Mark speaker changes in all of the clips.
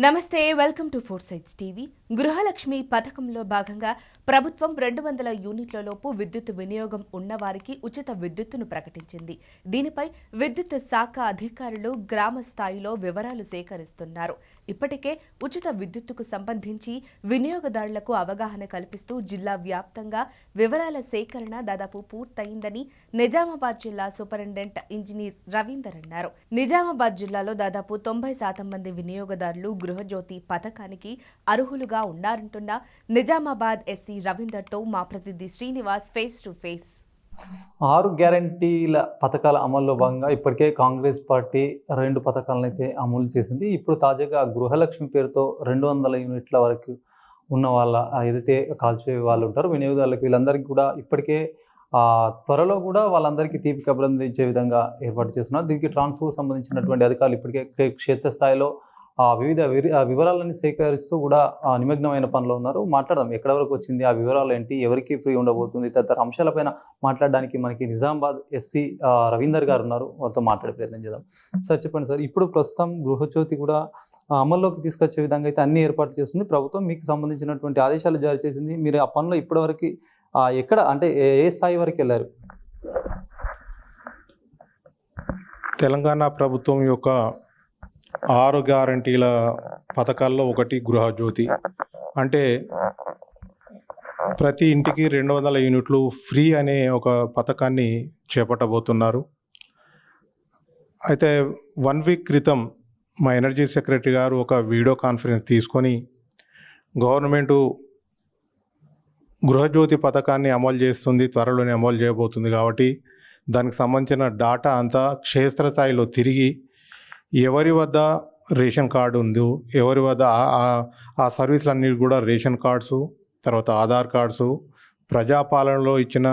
Speaker 1: నమస్తే welcome to Four Sides TV. Gruhalakshmi పథకంలో భాగంగా ప్రభుత్వం 200 యూనిట్ల లోపు విద్యుత్ వినియోగం ఉన్నవారికి ఉచిత విద్యుత్తును ప్రకటించింది. దీనిపై విద్యుత్ శాఖ అధికారులు గ్రామ స్థాయిలో వివరాలు సేకరిస్తున్నారు. ఇప్పటికే ఉచిత విద్యుత్తుకు సంబంధించి వినియోగదారులకు అవగాహన కల్పిస్తూ జిల్లా వ్యాప్తంగా వివరాల సేకరణ దాదాపు పూర్తయిందని నిజామాబాద్ జిల్లా సూపరింటెండెంట్ ఇంజనీర్ రవీందర్ అన్నారు. నిజామాబాద్ జిల్లాలో దాదాపు 90% మంది వినియోగదారులు గృహజ్యోతి పథకానికి అర్హులుగా ఉన్నారంటున్న నిజామాబాద్ ఎస్సీ రవీందర్తో మా ప్రతినిధి శ్రీనివాస్ ఫేస్ టు ఫేస్.
Speaker 2: 6 గ్యారంటీల పథకాల అమల్లో భాగంగా ఇప్పటికే కాంగ్రెస్ పార్టీ 2 పథకాలను అయితే అమలు చేసింది. ఇప్పుడు తాజాగా గృహలక్ష్మి పేరుతో 200 యూనిట్ల వరకు ఉన్న వాళ్ళ ఏదైతే కాల్చే వాళ్ళు ఉంటారో వినియోగదారులకు వీళ్ళందరికీ కూడా ఇప్పటికే త్వరలో కూడా వాళ్ళందరికీ తీపి కబురు అందించే విధంగా ఏర్పాటు చేస్తున్నారు. దీనికి ట్రాన్స్ఫర్ సంబంధించినటువంటి అధికారులు ఇప్పటికే క్షేత్రస్థాయిలో వివిధ వివరాలను సేకరిస్తూ కూడా నిమగ్నమైన పనిలో ఉన్నారు. మాట్లాడదాం ఎక్కడ వరకు వచ్చింది, ఆ వివరాలు ఏంటి, ఎవరికి ఫ్రీ ఉండబోతుంది తదితర అంశాలపైన మాట్లాడడానికి మనకి నిజామాబాద్ ఎస్సీ రవీందర్ గారు ఉన్నారు. వాళ్ళతో మాట్లాడే ప్రయత్నం చేద్దాం. సార్ చెప్పండి సార్, ఇప్పుడు ప్రస్తుతం గృహజ్యోతి కూడా అమల్లోకి తీసుకొచ్చే విధంగా అయితే అన్ని ఏర్పాట్లు చేస్తుంది ప్రభుత్వం. మీకు సంబంధించినటువంటి ఆదేశాలు జారీ చేసింది. మీరు ఆ పనిలో ఇప్పటివరకు ఎక్కడ అంటే ఏ స్థాయి వరకు వెళ్ళారు?
Speaker 3: తెలంగాణ ప్రభుత్వం యొక్క 6 గ్యారంటీల పథకాల్లో ఒకటి గృహజ్యోతి. అంటే ప్రతి ఇంటికి 200 యూనిట్లు ఫ్రీ అనే ఒక పథకాన్ని చేపట్టబోతున్నారు. అయితే 1 వీక్ క్రితం మా ఎనర్జీ సెక్రటరీ గారు ఒక వీడియో కాన్ఫరెన్స్ తీసుకొని గవర్నమెంటు గృహజ్యోతి పథకాన్ని అమలు చేస్తుంది, త్వరలోనే అమలు చేయబోతుంది కాబట్టి దానికి సంబంధించిన డాటా అంతా క్షేత్రస్థాయిలో తిరిగి ఎవరి వద్ద రేషన్ కార్డు ఉందో, ఎవరి వద్ద ఆ సర్వీసులన్నీ కూడా రేషన్ కార్డ్సు, తర్వాత ఆధార్ కార్డ్సు, ప్రజాపాలనలో ఇచ్చిన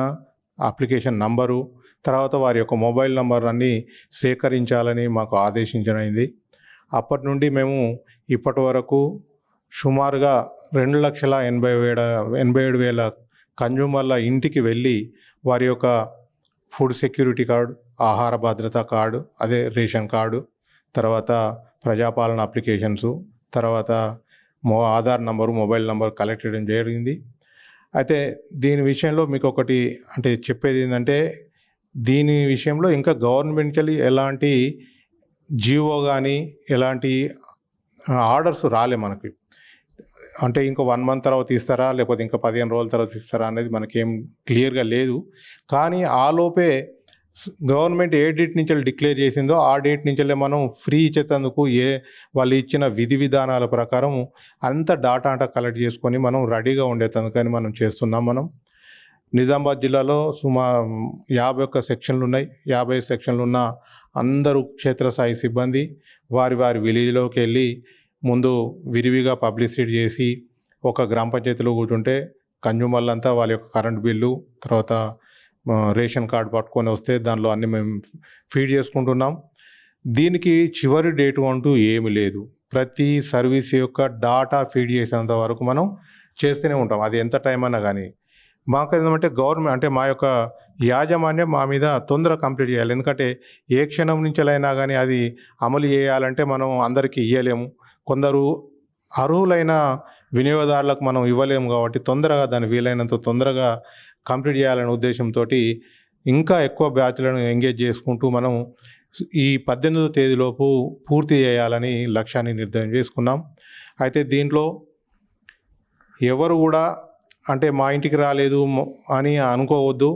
Speaker 3: అప్లికేషన్ నంబరు, తర్వాత వారి యొక్క మొబైల్ నంబర్ అన్నీ సేకరించాలని మాకు ఆదేశించమైంది. అప్పటి నుండి మేము ఇప్పటి వరకు సుమారుగా 2,87,000 కన్జ్యూమర్ల ఇంటికి వెళ్ళి వారి యొక్క ఫుడ్ సెక్యూరిటీ కార్డు, ఆహార భద్రత కార్డు, అదే రేషన్ కార్డు, తర్వాత ప్రజాపాలన అప్లికేషన్సు, తర్వాత Aadhaar number, mobile number collect చేయడం జరిగింది. అయితే దీని విషయంలో మీకు ఒకటి అంటే చెప్పేది ఏంటంటే, దీని విషయంలో ఇంకా గవర్నమెంటలీ ఎలాంటి జీవో కానీ ఎలాంటి ఆర్డర్స్ రాలే మనకి. అంటే ఇంకా 1 మంత్ తర్వాత ఇస్తారా లేకపోతే ఇంకా 15 రోజుల తర్వాత ఇస్తారా అనేది మనకేం క్లియర్గా లేదు. కానీ ఆ లోపే గవర్నమెంట్ ఏ డేట్ నుంచి డిక్లేర్ చేసిందో ఆ డేట్ నుంచి మనం ఫ్రీ ఇచ్చేందుకు వాళ్ళు ఇచ్చిన విధి విధానాల ప్రకారం అంత డాటా కలెక్ట్ చేసుకొని మనం రెడీగా ఉండేందుకని మనం చేస్తున్నాం. మనం నిజామాబాద్ జిల్లాలో 51 సెక్షన్లు ఉన్నాయి. 50 సెక్షన్లు ఉన్న అందరూ క్షేత్రస్థాయి సిబ్బంది వారి విలేజ్లోకి వెళ్ళి ముందు విరివిగా పబ్లిసిటీ చేసి ఒక గ్రామ పంచాయతీలో కూర్చుంటే కన్జ్యూమర్లంతా వాళ్ళ యొక్క కరెంట్ బిల్లు, తర్వాత రేషన్ కార్డు పట్టుకొని వస్తే దానిలో అన్నీ మేము ఫీడ్ చేసుకుంటున్నాం. దీనికి చివరి డేటు అంటూ ఏమి లేదు. ప్రతి సర్వీస్ యొక్క డాటా ఫీడ్ చేసేంత వరకు మనం చేస్తూనే ఉంటాం, అది ఎంత టైం అన్నా కానీ. మాకు ఏంటంటే గవర్నమెంట్ అంటే మా యొక్క యాజమాన్యం మా మీద తొందరగా కంప్లీట్ చేయాలి. ఎందుకంటే ఏ క్షణం నుంచి అయినా కానీ అది అమలు చేయాలంటే మనం అందరికీ ఇవ్వలేము. కొందరు అర్హులైన వినియోగదారులకు మనం ఇవ్వలేము కాబట్టి తొందరగా దాన్ని వీలైనంత తొందరగా కంప్లీట్ చేయాలనే ఉద్దేశంతో ఇంకా ఎక్కువ బ్యాచ్లను ఎంగేజ్ చేసుకుంటూ మనం ఈ 18వ తేదీలోపు పూర్తి చేయాలని లక్ష్యాన్ని నిర్ధారణ చేసుకున్నాం. అయితే దీంట్లో ఎవరు కూడా అంటే మా ఇంటికి రాలేదు అని అనుకోవద్దు.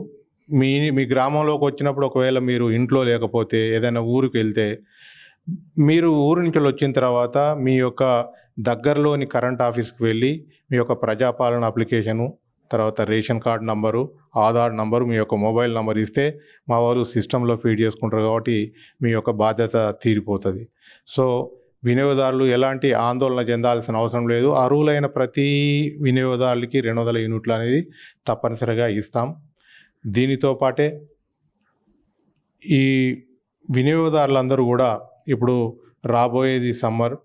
Speaker 3: మీ గ్రామంలోకి వచ్చినప్పుడు ఒకవేళ మీరు ఇంట్లో లేకపోతే ఏదైనా ఊరికి వెళ్తే మీరు ఊరు నుంచి వచ్చిన తర్వాత మీ యొక్క దగ్గరలోని కరెంట్ ఆఫీస్కి వెళ్ళి మీ యొక్క ప్రజాపాలన అప్లికేషను, తర్వాత ration card number, Aadhaar number, మీ యొక్క మొబైల్ నంబర్ ఇస్తే మా వాళ్ళు సిస్టంలో ఫీడ్ చేసుకుంటారు కాబట్టి మీ యొక్క బాధ్యత తీరిపోతుంది. సో వినియోగదారులు ఎలాంటి ఆందోళన చెందాల్సిన అవసరం లేదు. అర్హులైన ప్రతి వినియోగదారులకి 200 యూనిట్లు అనేది తప్పనిసరిగా ఇస్తాం. దీనితో పాటే ఈ వినియోగదారులందరూ కూడా ఇప్పుడు రాబోయేది సమ్మర్,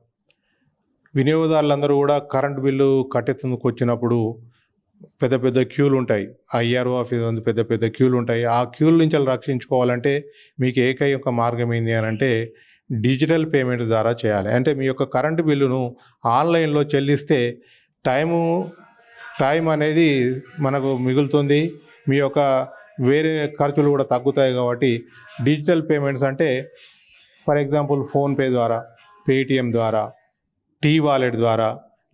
Speaker 3: వినియోగదారులందరూ కూడా కరెంట్ బిల్లు కట్టేందుకు వచ్చినప్పుడు పెద్ద క్యూలు ఉంటాయి. ఐఆర్ఓ ఆఫీస్ పెద్ద క్యూలు ఉంటాయి. ఆ క్యూల నుంచి రక్షించుకోవాలంటే మీకు ఏకైక మార్గం ఏంటి అని అంటే డిజిటల్ పేమెంట్ ద్వారా చేయాలి. అంటే మీ యొక్క కరెంటు బిల్లును ఆన్లైన్లో చెల్లిస్తే టైం అనేది మనకు మిగులుతుంది. మీ యొక్క వేరే ఖర్చులు కూడా తగ్గుతాయి. కాబట్టి డిజిటల్ పేమెంట్స్ అంటే ఫర్ ఎగ్జాంపుల్ ఫోన్పే ద్వారా, పేటిఎం ద్వారా, టీ వాలెట్ ద్వారా,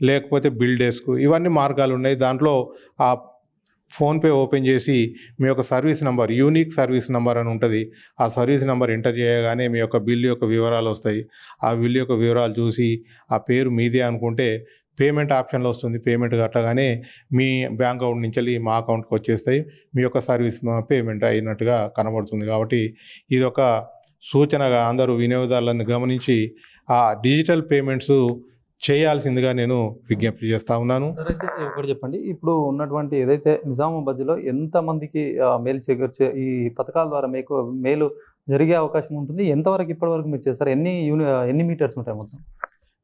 Speaker 3: లేకపోతే బిల్ డెస్క్, ఇవన్నీ మార్గాలు ఉన్నాయి. దాంట్లో ఆ ఫోన్పే ఓపెన్ చేసి మీ యొక్క service number, unique service number అని ఉంటుంది. ఆ సర్వీస్ నెంబర్ ఎంటర్ చేయగానే మీ యొక్క బిల్లు యొక్క వివరాలు వస్తాయి. ఆ బిల్లు యొక్క వివరాలు చూసి ఆ పేరు మీదే అనుకుంటే పేమెంట్ ఆప్షన్లో వస్తుంది. పేమెంట్ కట్టగానే మీ బ్యాంక్ అకౌంట్ నుంచి వెళ్ళి మా అకౌంట్కి వచ్చేస్తాయి. మీ యొక్క సర్వీస్ పేమెంట్ అయినట్టుగా కనబడుతుంది. కాబట్టి ఇది ఒక సూచనగా అందరూ వినియోగదారులను గమనించి ఆ డిజిటల్ పేమెంట్స్ చేయాల్సిందిగా నేను విజ్ఞప్తి చేస్తూ ఉన్నాను.
Speaker 2: అయితే ఒకటి చెప్పండి, ఇప్పుడు ఉన్నటువంటి ఏదైతే నిజామాబాద్లో ఎంతమందికి మేలు చేకూర్చే ఈ పథకాల ద్వారా మీకు మేలు జరిగే అవకాశం ఉంటుంది? ఎంతవరకు ఇప్పటివరకు మీరు చేస్తారు? ఎన్ని మీటర్స్ ఉంటాయి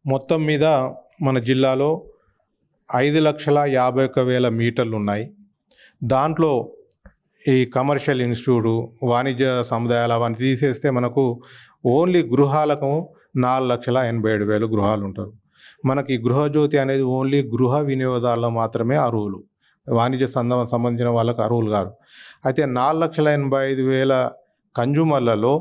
Speaker 3: మొత్తం మీద మన జిల్లాలో 5,51,000 మీటర్లు ఉన్నాయి. దాంట్లో ఈ కమర్షియల్ ఇన్స్టిట్యూట్, వాణిజ్య సముదాయాలు అవన్నీ తీసేస్తే మనకు ఓన్లీ గృహాలకు 4,87,000 గృహాలు ఉంటారు. మనకి గృహజ్యోతి అనేది ఓన్లీ గృహ వినియోగదారులు మాత్రమే అర్హులు, వాణిజ్య సంబంధించిన వాళ్ళకు అర్హులు కాదు. అయితే 4,85,000 కన్జ్యూమర్లలో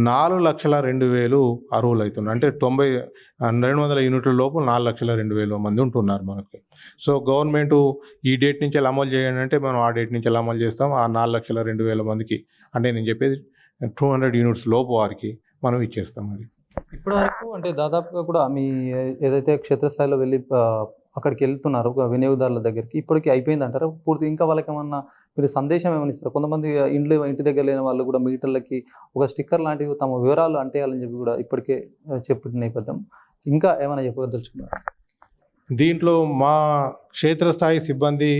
Speaker 3: 4,02,000 అర్హులు అవుతున్నారు. అంటే 200 యూనిట్ల లోపు 4,02,000 మంది ఉంటున్నారు మనకి. సో గవర్నమెంట్ ఈ డేట్ నుంచి అమలు చేయండి అంటే మనం ఆ డేట్ నుంచి అమలు చేస్తాం. ఆ 4,02,000 మందికి, అంటే నేను చెప్పేది 200 యూనిట్స్ లోపు వారికి మనం ఇచ్చేస్తాం. అది
Speaker 2: ఇప్పటి వరకు అంటే దాదాపుగా కూడా మీ ఏదైతే క్షేత్రస్థాయిలో వెళ్ళి అక్కడికి వెళ్తున్నారు వినియోగదారుల దగ్గరికి, ఇప్పటికి అయిపోయింది అంటారా పూర్తి? ఇంకా వాళ్ళకి ఏమన్నా మీరు సందేశం ఏమైనా ఇస్తారు? కొంతమంది ఇంటి దగ్గర లేని వాళ్ళు కూడా మీటర్లకి ఒక స్టిక్కర్ లాంటివి తమ వివరాలు అంటేయాలని చెప్పి కూడా ఇప్పటికే చెప్పిన నేపథ్యం, ఇంకా ఏమైనా చెప్పదలుచుకున్నారు?
Speaker 3: దీంట్లో మా క్షేత్రస్థాయి సిబ్బంది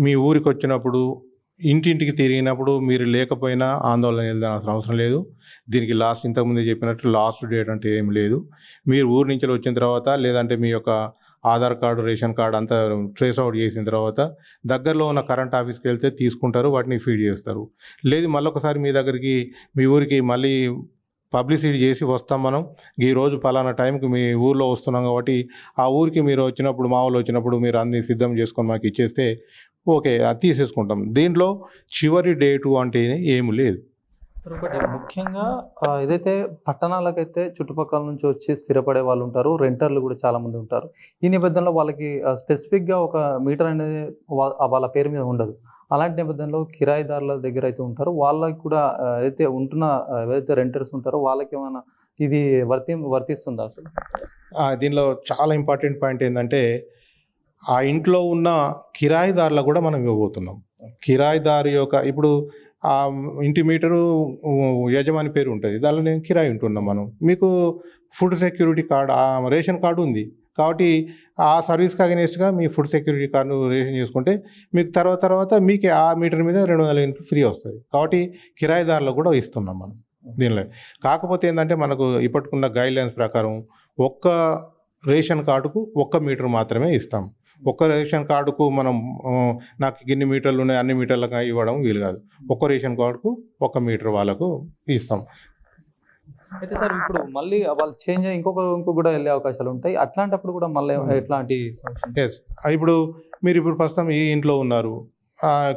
Speaker 3: మీ ఊరికి వచ్చినప్పుడు, ఇంటింటికి తిరిగినప్పుడు మీరు లేకపోయినా ఆందోళన చెందాల్సిన అవసరం లేదు. దీనికి ఇంతకుముందే చెప్పినట్టు లాస్ట్ డేట్ అంటే ఏం లేదు. మీరు ఊరి నుంచి వచ్చిన తర్వాత, లేదంటే మీ యొక్క ఆధార్ కార్డు, రేషన్ కార్డు అంతా ట్రేస్ అవుట్ చేసిన తర్వాత దగ్గరలో ఉన్న కరెంట్ ఆఫీస్కి వెళ్తే తీసుకుంటారు, వాటిని ఫీడ్ చేస్తారు. లేదు మళ్ళొకసారి మీ దగ్గరికి, మీ ఊరికి మళ్ళీ పబ్లిసిటీ చేసి వస్తాం మనం, ఈరోజు పలానా టైంకి మీ ఊర్లో వస్తున్నాం కాబట్టి ఆ ఊరికి మీరు వచ్చినప్పుడు, మా వాళ్ళు వచ్చినప్పుడు మీరు అన్ని సిద్ధం చేసుకొని మాకు ఇచ్చేస్తే ఓకే, అది తీసేసుకుంటాం. దీంట్లో చివరి డేటు అంటే ఏమి లేదు.
Speaker 2: ఒకటి ముఖ్యంగా ఏదైతే పట్టణాలకైతే చుట్టుపక్కల నుంచి వచ్చి స్థిరపడే వాళ్ళు ఉంటారు, రెంటర్లు కూడా చాలామంది ఉంటారు. ఈ నేపథ్యంలో వాళ్ళకి స్పెసిఫిక్గా ఒక మీటర్ అనేది వాళ్ళ పేరు మీద ఉండదు. అలాంటి నేపథ్యంలో కిరాయిదారుల దగ్గర అయితే ఉంటారు, వాళ్ళకి కూడా ఏదైతే ఎవరైతే రెంటర్స్ ఉంటారో వాళ్ళకి ఏమైనా ఇది వర్తిస్తుందా అసలు?
Speaker 3: దీనిలో చాలా ఇంపార్టెంట్ పాయింట్ ఏంటంటే, ఆ ఇంట్లో ఉన్న కిరాయిదారులకు కూడా మనం ఇవ్వబోతున్నాం. కిరాయిదారు యొక్క ఇప్పుడు ఆ ఇంటి మీటరు యజమాని పేరు ఉంటుంది, దానిలో నేను కిరాయి ఉంటున్నాం. మనం మీకు food security card, ration card ఉంది కాబట్టి ఆ సర్వీస్కి అగెనిస్ట్గా మీ ఫుడ్ సెక్యూరిటీ కార్డు రేషన్ చేసుకుంటే మీకు తర్వాత మీకు ఆ మీటర్ మీద 200 యూనిట్లు ఫ్రీ వస్తుంది. కాబట్టి కిరాయిదారులకు కూడా ఇస్తున్నాం మనం దీనిలో. కాకపోతే ఏంటంటే మనకు ఇప్పటికున్న గైడ్లైన్స్ ప్రకారం ఒక్క రేషన్ కార్డుకు 1 మీటర్ మాత్రమే ఇస్తాం. ఒక్క రేషన్ కార్డుకు మనం నాకు ఇన్ని మీటర్లు ఉన్నాయి అన్ని మీటర్లకు ఇవ్వడం వీలు కాదు. ఒక్క రేషన్ కార్డుకు 1 మీటర్ వాళ్ళకు ఇస్తాం.
Speaker 2: అయితే సార్ ఇప్పుడు మళ్ళీ వాళ్ళు చేంజ్ అయ్యి ఇంకొక కూడా వెళ్ళే అవకాశాలు ఉంటాయి. అట్లాంటప్పుడు కూడా మళ్ళీ ఎట్లాంటి?
Speaker 3: ఎస్, ఇప్పుడు మీరు ప్రస్తుతం ఈ ఇంట్లో ఉన్నారు,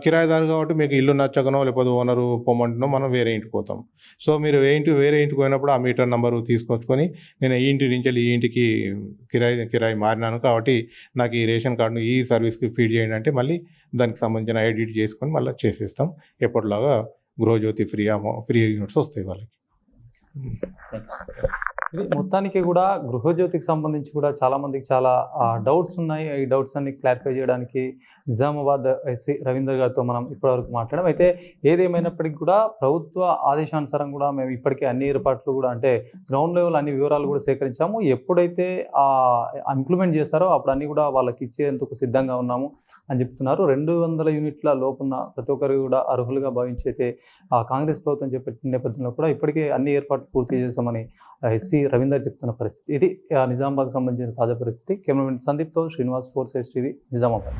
Speaker 3: కిరాయిదారు కాబట్టి మీకు ఇల్లు నచ్చకనో లేకపోతే ఓనరు పొమ్మంటునో మనం వేరే ఇంటికి పోతాం. సో మీరు వేరే ఇంటికి పోయినప్పుడు ఆ మీటర్ నెంబరు తీసుకొచ్చుకొని, నేను ఈ ఇంటి నుంచి ఈ ఇంటికి కిరాయి మారినాను కాబట్టి నాకు ఈ రేషన్ కార్డును ఈ సర్వీస్కి ఫీడ్ చేయండి అంటే మళ్ళీ దానికి సంబంధించిన ఎడిట్ చేసుకొని మళ్ళీ చేసేస్తాం. ఎప్పటిలాగా గృహజ్యోతి ఫ్రీ యూనిట్స్ వస్తాయి వాళ్ళకి.
Speaker 2: ఇది మొత్తానికి కూడా గృహజ్యోతికి సంబంధించి కూడా చాలామందికి చాలా డౌట్స్ ఉన్నాయి. ఈ డౌట్స్ అన్ని క్లారిఫై చేయడానికి నిజామాబాద్ ఎస్సీ రవీందర్ గారితో మనం ఇప్పటివరకు మాట్లాడాం. అయితే ఏదేమైనప్పటికీ కూడా ప్రభుత్వ ఆదేశానుసారం కూడా మేము ఇప్పటికే అన్ని ఏర్పాట్లు కూడా, అంటే గ్రౌండ్ లెవెల్ అన్ని వివరాలు కూడా సేకరించాము. ఎప్పుడైతే ఇంప్లిమెంట్ చేస్తారో అప్పుడు అన్ని కూడా వాళ్ళకి ఇచ్చేందుకు సిద్ధంగా ఉన్నాము అని చెప్తున్నారు. 200 యూనిట్ల లోపున్న ప్రతి ఒక్కరు కూడా అర్హులుగా భావించి అయితే కాంగ్రెస్ ప్రభుత్వం చెప్పిన నేపథ్యంలో కూడా ఇప్పటికే అన్ని ఏర్పాట్లు పూర్తి చేశామని ఎస్సీ రవీందర్ చెప్తున్న పరిస్థితి. ఇది నిజామాబాద్కి సంబంధించిన తాజా పరిస్థితి. కెమెరామెన్ సందీప్తో శ్రీనివాస్, 4 Sides TV, నిజామాబాద్.